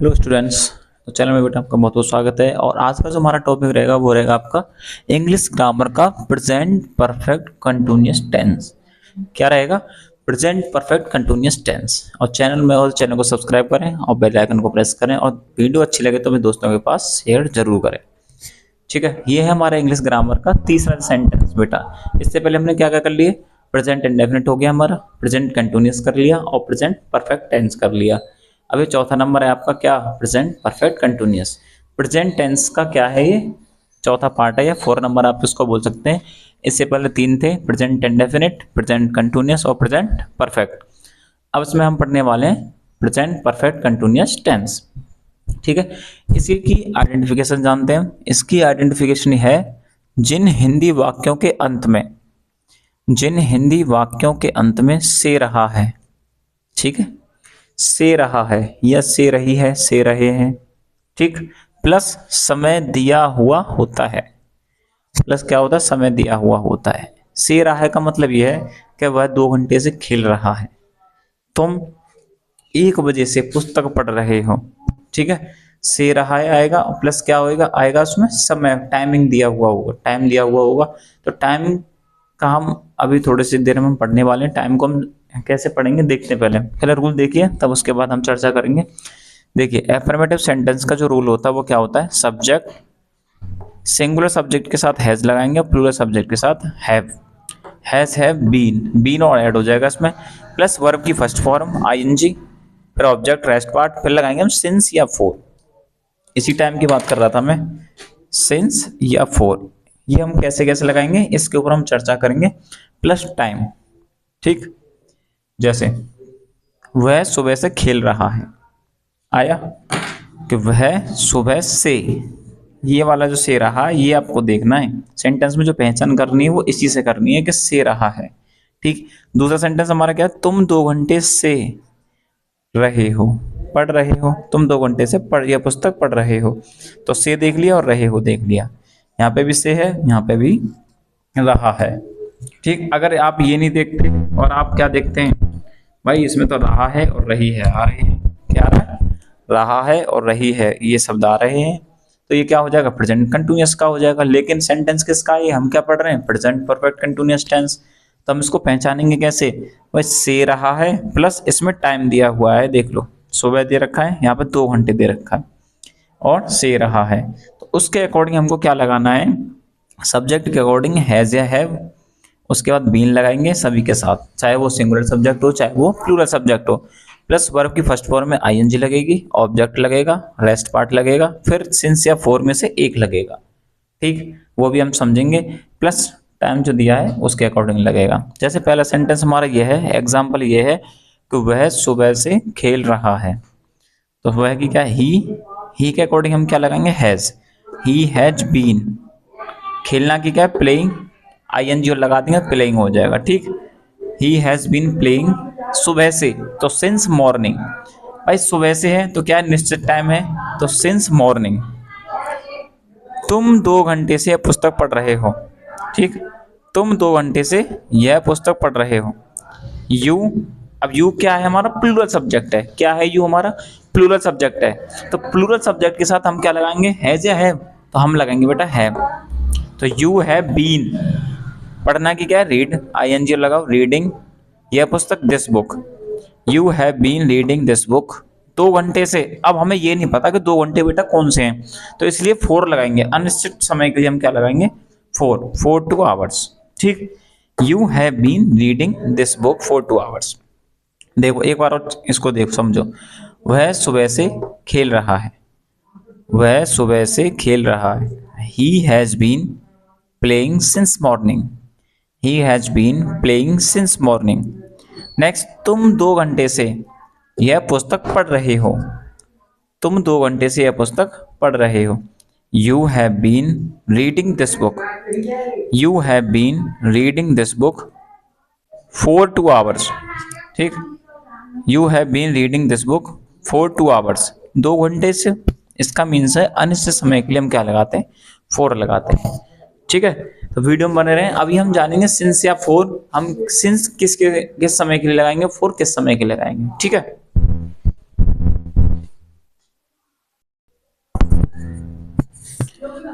Hello students. तो channel में बेटा आपका बहुत बहुत स्वागत है। और आज का जो हमारा टॉपिक रहेगा वो रहेगा आपका इंग्लिश ग्रामर का प्रेजेंट परफेक्ट कंटिन्यूअस टेंस। क्या रहेगा? Present perfect continuous tense. और चैनल को सब्सक्राइब करें और बेल आइकन को प्रेस करें और वीडियो अच्छी लगे तो अपने दोस्तों के पास शेयर जरूर करें। ठीक है, ये है हमारा इंग्लिश ग्रामर का तीसरा सेंटेंस बेटा। इससे पहले हमने क्या क्या कर लिए? प्रेजेंट इंडेफिनिट हो गया हमारा, प्रेजेंट कंटिन्यूअस कर लिया और प्रेजेंट परफेक्ट टेंस कर लिया। अभी चौथा नंबर है आपका क्या? Present perfect continuous. Present tense का क्या है? ये चौथा पार्ट है या 4 नंबर आप इसको बोल सकते हैं। इससे पहले 3 थे, प्रेजेंट इंडेफिनिट, प्रेजेंट कंटिन्यूअस और प्रेजेंट परफेक्ट। अब इसमें हम पढ़ने वाले हैं प्रेजेंट परफेक्ट कंटिन्यूअस टेंस। ठीक है, इसी की आइडेंटिफिकेशन जानते हैं। इसकी आइडेंटिफिकेशन है जिन हिंदी वाक्यों के अंत में से रहा है। ठीक है, से रहा है या से रही है, से रहे हैं। ठीक, प्लस समय दिया हुआ होता है। प्लस क्या होता है? समय दिया हुआ होता है। से रहा है का मतलब यह है कि वह 2 घंटे से खेल रहा है, तुम 1 बजे से पुस्तक पढ़ रहे हो। ठीक है, से रहा है आएगा और प्लस क्या होएगा? आएगा उसमें समय, टाइमिंग दिया हुआ होगा, टाइम दिया हुआ होगा। तो टाइम का हम अभी थोड़ी सी देर में हम पढ़ने वाले हैं। टाइम को हम कैसे पढ़ेंगे देखते हैं। पहले रूल देखिए, तब उसके बाद हम चर्चा करेंगे। देखिए, एफर्मेटिव सेंटेंस का जो रूल होता है वो क्या होता है? सब्जेक्ट सिंगुलर सब्जेक्ट के साथ हैज लगाएंगे और प्लूरल सब्जेक्ट के साथ हैव। हैज, हैव, बीन और ऐड हो जाएगा इसमें, प्लस वर्ब की फर्स्ट फॉर्म आईएनजी, फिर ऑब्जेक्ट रेस्ट पार्ट, फिर लगाएंगे हम सिंस या फॉर। इसी टाइम की बात कर रहा था मैं, सिंस या फॉर। ये हम कैसे कैसे लगाएंगे इसके ऊपर हम चर्चा करेंगे। Plus time. ठीक, जैसे वह सुबह से खेल रहा है, आया कि वह सुबह से, ये वाला जो से रहा ये आपको देखना है। सेंटेंस में जो पहचान करनी है वो इसी से करनी है कि से रहा है। ठीक, दूसरा सेंटेंस हमारा क्या है? तुम 2 घंटे से रहे हो, पढ़ रहे हो। तुम 2 घंटे से पढ़ या पुस्तक पढ़ रहे हो, तो से देख लिया और रहे हो देख लिया। यहाँ पे भी से है, यहाँ पे भी रहा है। ठीक, अगर आप ये नहीं देखते और आप क्या देखते हैं भाई, इसमें तो रहा है और रही है आ रहे हैं। क्या आ रहा है? रहा है और रही है, ये शब्द आ रहे हैं। तो ये क्या हो जाएगा? प्रेजेंट कंटिन्यूअस का हो जाएगा। लेकिन सेंटेंस किसका है? हम क्या पढ़ रहे हैं? Present perfect continuous tense. तो हम इसको पहचानेंगे कैसे? भाई से रहा है प्लस इसमें टाइम दिया हुआ है, देख लो सुबह दे रखा है, यहाँ पे 2 घंटे दे रखा है और से रहा है। तो उसके अकॉर्डिंग हमको क्या लगाना है? सब्जेक्ट के अकॉर्डिंग हैज या हैव, उसके बाद बीन लगाएंगे सभी के साथ, चाहे वो सिंगुलर सब्जेक्ट हो चाहे वो प्लूरल सब्जेक्ट हो। प्लस वर्ब की फर्स्ट फॉर्म में आईएनजी लगेगी, ऑब्जेक्ट लगेगा, रेस्ट पार्ट लगेगा, फिर सिंस या फोर में से एक लगेगा। ठीक, वो भी हम समझेंगे। प्लस टाइम जो दिया है उसके अकॉर्डिंग लगेगा। जैसे पहला सेंटेंस हमारा यह है, एग्जाम्पल ये है कि वह सुबह से खेल रहा है, तो वह की क्या? ही के अकॉर्डिंग हम क्या लगाएंगे? हैज। He has been. खेलना की क्या है? प्लेइंग, आईएनजी और लगा देंगे, प्लेइंग हो जाएगा। ठीक, ही हैज बीन प्लेइंग सुबह से, तो सिंस मॉर्निंग। भाई सुबह से है तो क्या है? निश्चित टाइम है, तो सिंस मॉर्निंग। तुम 2 घंटे से यह पुस्तक पढ़ रहे हो। ठीक, तुम 2 घंटे से यह पुस्तक पढ़ रहे हो। यू, अब यू क्या है? हमारा प्लूरल सब्जेक्ट है। क्या है? यू हमारा प्लूरल सब्जेक्ट है। तो प्लूरल सब्जेक्ट के साथ हम क्या लगाएंगे? हैज या हैव? तो हम लगाएंगे बेटा हैव। तो यू हैव बीन, पढ़ना की क्या है? रीड, आईएनजी लगाओ, रीडिंग यह पुस्तक, this book. You have been reading this book 2 घंटे से। अब हमें ये नहीं पता कि 2 घंटे बेटा कौन से हैं, तो इसलिए 4 लगाएंगे। अनिश्चित समय के लिए हम क्या लगाएंगे? 4 2 आवर्स। ठीक, you have been reading this book for 2 hours. देखो एक बार और इसको देखो, समझो। वह सुबह से खेल रहा है, वह सुबह से खेल रहा है। He has been playing since morning, he has been playing since morning. Next, तुम 2 घंटे से यह पुस्तक पढ़ रहे हो, तुम 2 घंटे से यह पुस्तक पढ़ रहे हो। You have been reading this book, you have been reading this book for 2 hours. ठीक, you have been reading this book for 2 hours, 2 घंटे से। इसका मीन्स है अनिश्चित समय के लिए हम क्या लगाते हैं? 4 लगाते हैं। ठीक है, तो वीडियो में बने रहें। अभी हम जानेंगे सिंस या फोर। हम सिंस किस समय के लिए लगाएंगे, फोर किस समय के लिए लगाएंगे। ठीक है,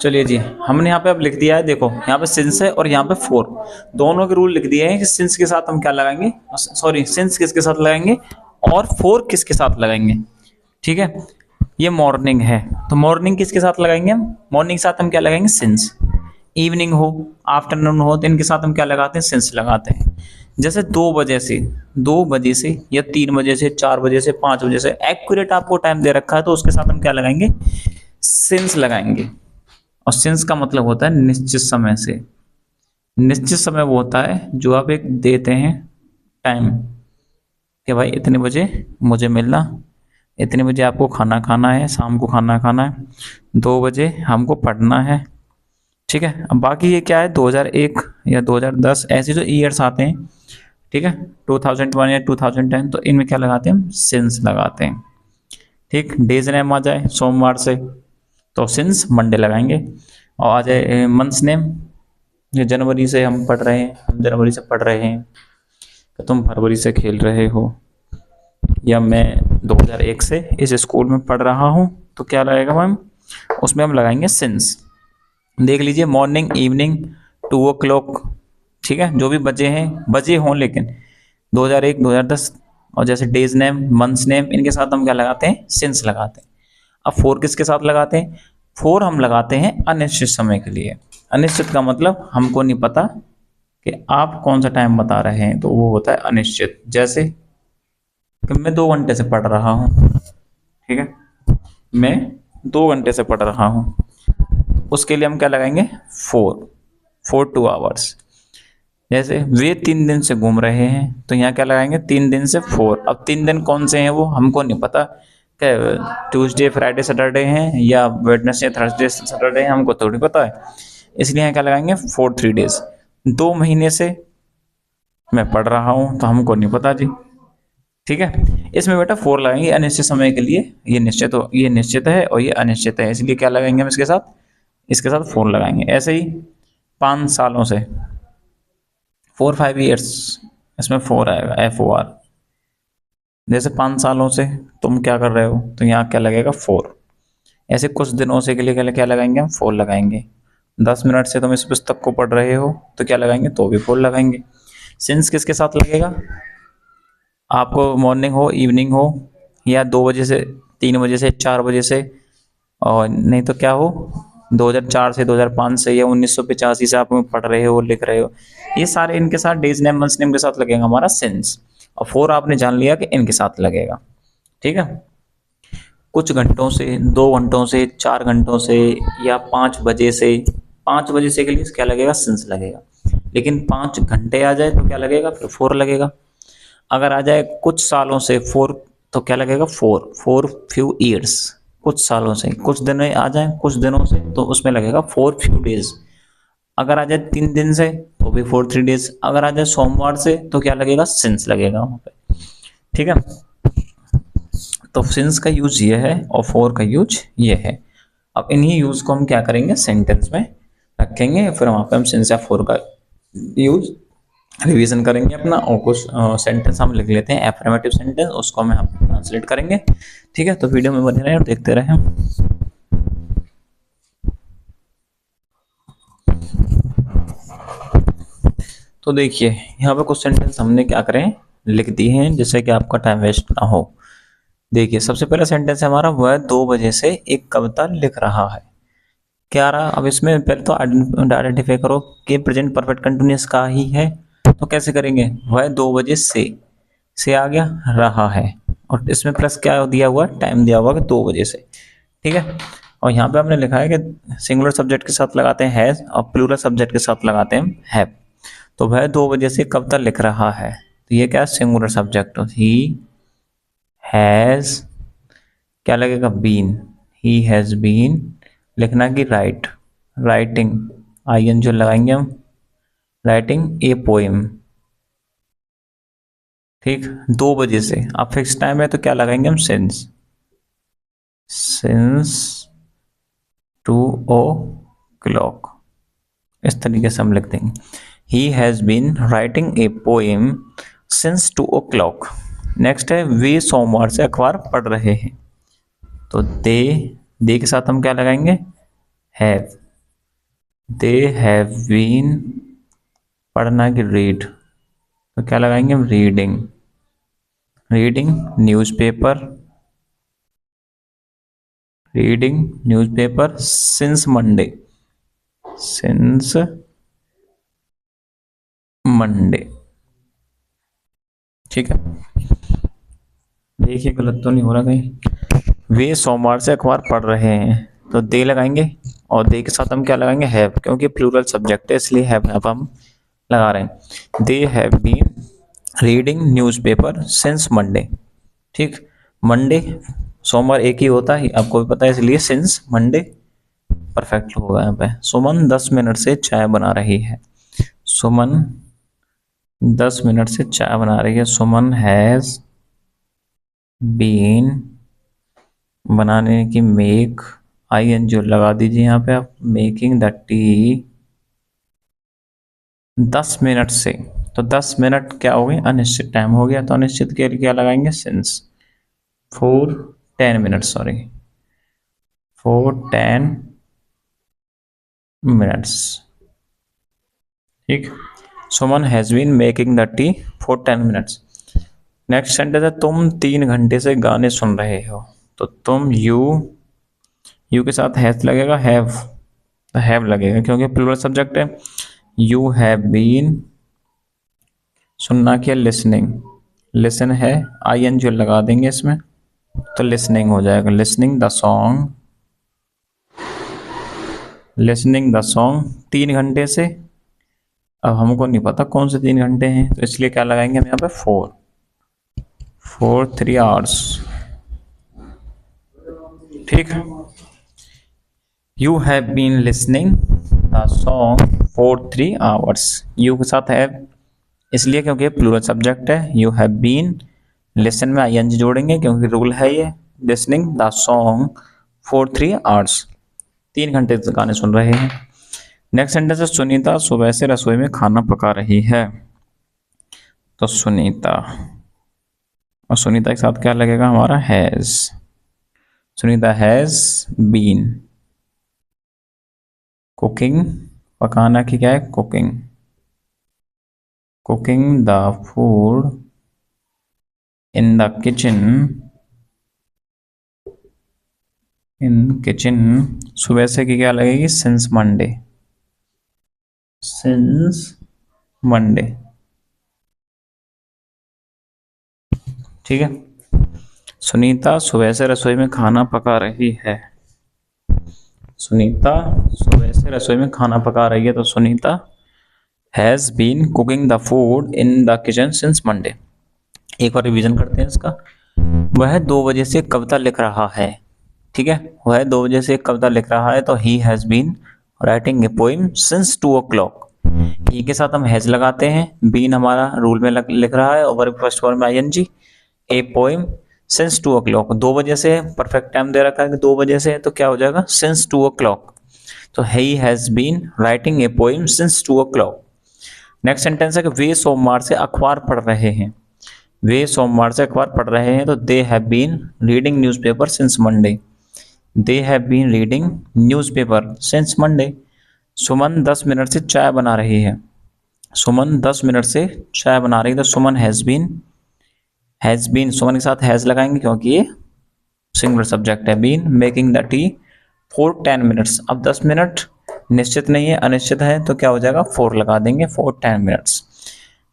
चलिए जी, हमने यहाँ पे अब लिख दिया है, देखो यहाँ पे सिंस है और यहाँ पे फोर, दोनों के रूल लिख दिए हैं कि सिंस के साथ हम क्या लगाएंगे, सॉरी सिंस किसके साथ लगाएंगे और फोर किसके साथ लगाएंगे। ठीक है, ये मॉर्निंग है तो मॉर्निंग किसके साथ लगाएंगे हम, मॉर्निंग के साथ हम क्या लगाएंगे सिंस। इवनिंग हो आफ्टरनून हो तो इनके साथ हम क्या लगाते हैं, सिंस लगाते हैं। जैसे 2 बजे से या 3 बजे से 4 बजे से 5 बजे से एक्यूरेट आपको टाइम दे रखा है तो उसके साथ हम क्या लगाएंगे, सिंस लगाएंगे। और सिंस का मतलब होता है निश्चित समय से। निश्चित समय वो होता है जो आप एक देते हैं टाइम कि भाई इतने बजे मुझे मिलना, इतने बजे आपको खाना खाना है, शाम को खाना खाना है, 2 बजे हमको पढ़ना है। ठीक है, अब बाकी ये क्या है 2001 या 2010 ऐसे जो ईयर्स आते हैं, ठीक है 2001 या 2010, तो इनमें क्या लगाते हैं हम, सिंस लगाते हैं। ठीक, डेज नेम आ जाए सोमवार से तो सिंस मंडे लगाएंगे, और आ जाए मंथ्स नेम, ये जनवरी से हम पढ़ रहे हैं, हम जनवरी से पढ़ रहे हैं, तो तुम फरवरी से खेल रहे हो, या मैं 2001 से इस स्कूल में पढ़ रहा हूँ, तो क्या लगेगा मैम, उसमें हम लगाएंगे सिंस। देख लीजिए मॉर्निंग इवनिंग 2 o'clock, ठीक है जो भी बजे हैं बजे हों, लेकिन 2001 2010, और जैसे डेज नेम मंथ्स नेम इनके साथ हम क्या लगाते हैं, सिंस लगाते हैं। अब फोर किसके साथ लगाते हैं, फोर हम लगाते हैं अनिश्चित समय के लिए। अनिश्चित का मतलब हमको नहीं पता कि आप कौन सा टाइम बता रहे हैं, तो वो होता है अनिश्चित। जैसे कि मैं 2 घंटे से पढ़ रहा हूँ, ठीक है मैं 2 घंटे से पढ़ रहा हूँ, उसके लिए हम क्या लगाएंगे, 2 hours। जैसे वे 3 दिन से घूम रहे हैं तो यहाँ क्या लगाएंगे, 3 दिन से 4। अब 3 दिन कौन से हैं वो हमको नहीं पता, क्या ट्यूसडे फ्राइडे सैटरडे हैं या वेडनेसडे थर्सडे सैटरडे हैं, हमको थोड़ी पता है, इसलिए यहाँ क्या लगाएंगे 4 3 days। 2 महीने से मैं पढ़ रहा हूँ तो हमको नहीं पता जी। ठीक है, इसमें बेटा 4 लगाएंगे अनिश्चित समय के लिए, ये निश्चित हो, ये निश्चित है और ये अनिश्चित है, इसलिए क्या लगाएंगे हम इसके साथ 4 लगाएंगे। ऐसे ही 5 सालों से 4 5 years, इसमें 4 आएगा FOR। जैसे 5 सालों से तुम क्या कर रहे हो तो यहाँ क्या लगेगा 4। ऐसे कुछ दिनों से के लिए क्या लगाएंगे हम, 4 लगाएंगे। 10 मिनट से तुम इस पुस्तक को पढ़ रहे हो तो क्या लगाएंगे, तो भी 4 लगाएंगे। सिंस किसके साथ लगेगा, आपको मॉर्निंग हो इवनिंग हो, या 2 बजे से 3 बजे से 4 बजे से, और नहीं तो क्या हो 2004 से 2005 से या 1985 से आप पढ़ रहे हो लिख रहे हो, ये सारे इनके साथ डेज नेम मंथ्स नेम के साथ लगेगा हमारा सिंस। और 4 आपने जान लिया कि इनके साथ लगेगा। ठीक है, कुछ घंटों से, 2 घंटों से, 4 घंटों से, या 5 बजे से, 5 बजे से के लिए क्या लगेगा, सिंस लगेगा। लेकिन 5 घंटे आ जाए तो क्या लगेगा, फिर 4 लगेगा। अगर आ जाए कुछ सालों से 4 तो क्या लगेगा, 4 फ्यू ईयर्स, कुछ सालों से, कुछ दिन आ जाए कुछ दिनों से तो उसमें लगेगा 4 फ्यू डेज। अगर आ जाए 3 दिन से तो भी 4 3 days। अगर आ जाए सोमवार से तो क्या लगेगा, सिंस लगेगा वहाँ पे। ठीक है, तो सिंस का यूज ये है और 4 का यूज ये है। अब इन्हीं यूज को हम क्या करेंगे, सेंटेंस में रखेंगे, फिर वहाँ पे हम सिंस या 4 का यूज रिवीजन करेंगे अपना, और कुछ सेंटेंस हम लिख लेते हैं एफर्मेटिव सेंटेंस, उसको हम यहाँ पे ट्रांसलेट करेंगे। ठीक है, तो वीडियो में बने रहें और देखते रहें। तो देखिए यहाँ पे कुछ सेंटेंस हमने क्या करें, लिख दिए हैं जिससे कि आपका टाइम वेस्ट ना हो। देखिए सबसे पहला सेंटेंस है हमारा, वह 2 बजे से एक कविता लिख रहा है। क्या रहा, अब इसमें पहले तो आइडेंटिफाई करो कि प्रेजेंट परफेक्ट कंटिन्यूअस का ही है, तो कैसे करेंगे, वह 2 बजे से आ गया रहा है, और इसमें प्लस क्या दिया हुआ, टाइम दिया हुआ कि 2 बजे से। ठीक है, और यहाँ पे हमने लिखा है कि सिंगुलर सब्जेक्ट के साथ लगाते हैं हैज और प्लूरल सब्जेक्ट के साथ लगाते हैं हैव। तो वह 2 बजे से कविता लिख रहा है, तो ये क्या है, सिंगुलर सब्जेक्ट। ही हैज क्या लगेगा, बीन, ही हैज बीन, लिखना की राइट, राइटिंग, IN जो लगाएंगे हम, राइटिंग ए पोएम। ठीक, 2 बजे से, अब फिक्स टाइम है तो क्या लगाएंगे हम, सिंस, सिंस 2 o'clock, इस तरीके से हम लिख देंगे। He has been writing a poem since 2 o'clock। Next है, वे सोमवार से अखबार पढ़ रहे हैं, तो दे के साथ हम क्या लगाएंगे, हैव, दे हैव बीन, पढ़ना की रीड, तो क्या लगाएंगे हम, reading, reading newspaper, reading newspaper since Monday, since Monday. ठीक है, देखिए गलत तो नहीं हो रहा कहीं। वे सोमवार से अखबार पढ़ रहे हैं, तो दे लगाएंगे, और दे के साथ हम क्या लगाएंगे, हैव, क्योंकि प्लूरल सब्जेक्ट है इसलिए हैव अब हम लगा रहे हैं। They have been reading newspaper since Monday. ठीक, मंडे सोमवार एक ही होता है, आपको भी पता है, इसलिए सिंस मंडे परफेक्ट होगा यहाँ पे। सुमन 10 मिनट से चाय बना रही है, सुमन 10 मिनट से चाय बना रही है। सुमन हैज बीन, बनाने की मेक, आई एन जी लगा दीजिए यहाँ पे आप, मेकिंग द टी 10 मिनट से, तो 10 मिनट क्या हो गए, अनिश्चित टाइम हो गया, तो अनिश्चित के लिए क्या लगाएंगे, since, for 10 minute, sorry for 10 minutes. ठीक, Suman has been making the tea for 10 minutes. Next sentence है, तुम 3 घंटे से गाने सुन रहे हो, तो तुम, यू के साथ हैज लगेगा, हैव लगेगा क्योंकि प्लूरल सब्जेक्ट है। यू हैव बीन, सुनना क्या, लिसनिंग, लिसन है, आई एन जी लगा देंगे इसमें, तो लिसनिंग हो जाएगा, listening the song, listening the song 3 घंटे से। अब हमको नहीं पता कौन से 3 घंटे हैं, तो इसलिए क्या लगाएंगे हम यहाँ पे, फोर 3 आवर्स। ठीक, you have been listening the song for 3 hours. You के साथ हैव इसलिए क्योंकि प्लूरल सब्जेक्ट है। यू हैव बीन, लिसन में आई एन जी जोड़ेंगे क्योंकि रूल है ये, listening the song for 3 hours, 3 घंटे से गाने सुन रहे हैं। नेक्स्ट सेंटेंस है, सुनीता सुबह से रसोई में खाना पका रही है, तो सुनीता, और सुनीता के साथ क्या लगेगा हमारा, has, Sunita has been cooking, पकाना की क्या है, cooking, cooking the food in the kitchen, in kitchen, सुबह से की क्या लगेगी, सिंस मंडे, सिंस मंडे। ठीक है, सुनीता सुबह से रसोई में खाना पका रही है, सुनीता सुबह से रसोई में खाना पका रही है, तो Sunita has been cooking the food in the kitchen since Monday. एक बार रिवीजन करते हैं इसका। वह 2 बजे से कविता लिख रहा है, ठीक है, वह 2 बजे से कविता लिख रहा है, तो he has been writing a poem since 2 o'clock। He के साथ हम हैज लगाते हैं, बीन हमारा रूल में लिख रहा है, और वर्ब फर्स्ट फॉर्म में I N G, a poem since 2 o'clock, 2 बजे से परफेक्ट टाइम दे रखा है कि 2 बजे से, तो क्या हो जाएगा, सिंस 2 o'clock, तो he has been writing a poem since 2 o'clock। Next sentence है कि वे सोमवार से अखबार पढ़ रहे हैं, वे सोमवार से अखबार पढ़ रहे हैं, तो they have been reading newspaper since Monday, they have been reading newspaper since Monday. Suman 10 minute से चाय बना रही है, सुमन 10 मिनट से चाय बना रही है, तो सुमन हैज़ बीन सुमन के साथ हैज़ लगाएंगे क्योंकि ये सिंगुलर सब्जेक्ट है। Been making the tea for 10 minutes, अब 10 मिनट निश्चित नहीं है, अनिश्चित है, तो क्या हो जाएगा, 4 लगा देंगे, फॉर 10 मिनट्स।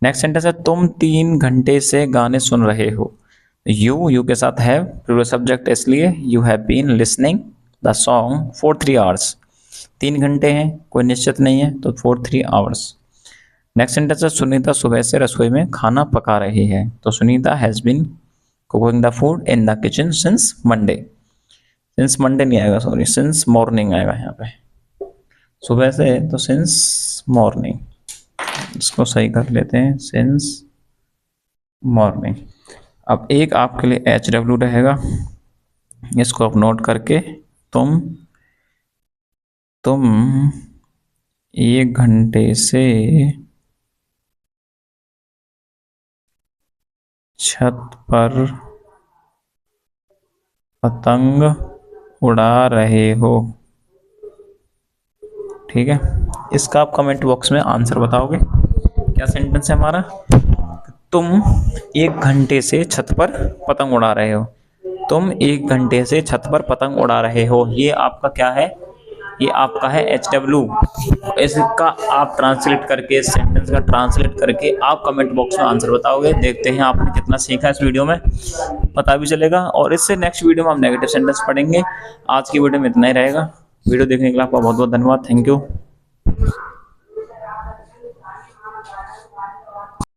नेक्स्ट सेंटेंस है, तुम 3 घंटे से गाने सुन रहे हो, यू के साथ हैव, प्लूरल सब्जेक्ट इसलिए, you have been listening the song for 3 hours, 3 घंटे हैं, कोई निश्चित नहीं है, तो फॉर 3 आवर्स। नेक्स्ट सेंटेंस है, सुनीता सुबह से रसोई में खाना पका रही है, तो Sunita has been cooking the food in the kitchen since Monday, since Monday नहीं आएगा, सॉरी सिंस मॉर्निंग आएगा यहाँ पे, सुबह से तो सिंस मॉर्निंग, इसको सही कर लेते हैं, सिंस मॉर्निंग। अब एक आपके लिए एच डब्ल्यू रहेगा, इसको आप नोट करके, तुम 1 घंटे से छत पर पतंग उड़ा रहे हो, ठीक है, इसका आप कमेंट बॉक्स में आंसर बताओगे। क्या सेंटेंस है हमारा? तुम 1 घंटे से छत पर पतंग उड़ा रहे हो। तुम 1 घंटे से छत पर पतंग उड़ा रहे हो, ये आपका क्या है? ये आपका है HW। इसका आप ट्रांसलेट करके, इस सेंटेंस का ट्रांसलेट करके आप कमेंट बॉक्स में आंसर बताओगे। देखते हैं आपने कितना सीखा इस वीडियो में, पता भी चलेगा। और इससे नेक्स्ट वीडियो में हम नेगेटिव सेंटेंस पढ़ेंगे। आज की वीडियो में इतना ही रहेगा। वीडियो देखने के लिए आपका बहुत बहुत धन्यवाद। Thank you.